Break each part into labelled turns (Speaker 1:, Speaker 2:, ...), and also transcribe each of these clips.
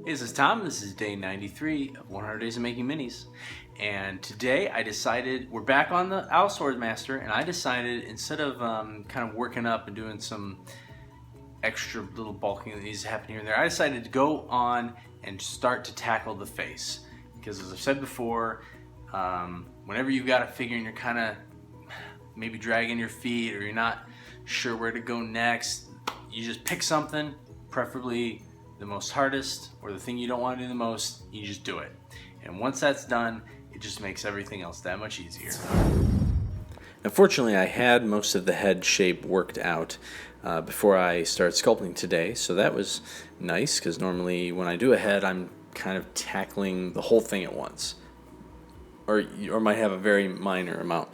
Speaker 1: This is Tom. This is day 93 of 100 Days of Making Minis. And today I decided, we're back on the Owl Swordmaster, and I decided instead of kind of working up and doing some extra little bulking that needs to happen here and there, I decided to go on and start to tackle the face. Because as I've said before, whenever you've got a figure and you're kind of maybe dragging your feet or you're not sure where to go next, you just pick something, preferably the most hardest or the thing you don't want to do the most, you just do it. And once that's done, it just makes everything else that much easier.
Speaker 2: Now, fortunately, I had most of the head shape worked out before I started sculpting today, so that was nice, because normally when I do a head, I'm kind of tackling the whole thing at once, or might have a very minor amount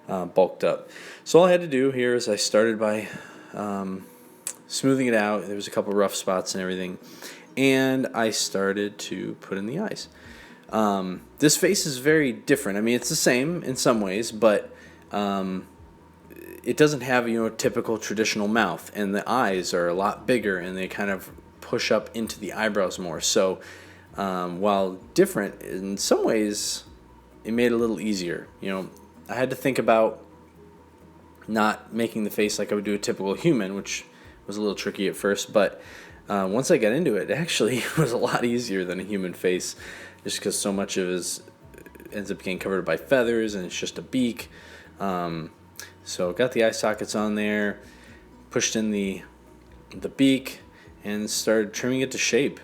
Speaker 2: bulked up. So all I had to do here is I started by smoothing it out. There was a couple rough spots and everything, and I started to put in the eyes. This face is very different. I mean, it's the same in some ways, but it doesn't have, a typical traditional mouth, and the eyes are a lot bigger, and they kind of push up into the eyebrows more. So while different in some ways, it made it a little easier. I had to think about not making the face like I would do a typical human, which was a little tricky at first, but once I got into it, it actually was a lot easier than a human face, just because so much of it ends up getting covered by feathers, and it's just a beak. So got the eye sockets on there, pushed in the beak, and started trimming it to shape.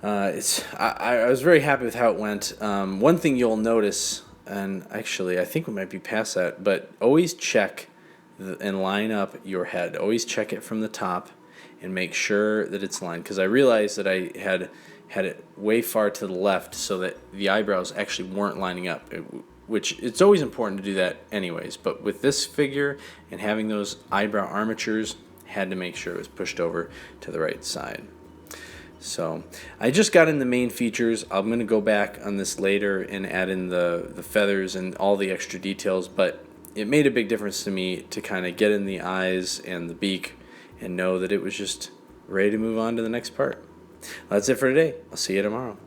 Speaker 2: I was very happy with how it went. One thing you'll notice, and actually I think we might be past that, but always check and line up your head. Always check it from the top and make sure that it's lined, because I realized that I had it way far to the left so that the eyebrows actually weren't lining up, which it's always important to do that anyways, but with this figure and having those eyebrow armatures, had to make sure it was pushed over to the right side. So I just got in the main features. I'm going to go back on this later and add in the feathers and all the extra details, but it made a big difference to me to kind of get in the eyes and the beak and know that it was just ready to move on to the next part. That's it for today. I'll see you tomorrow.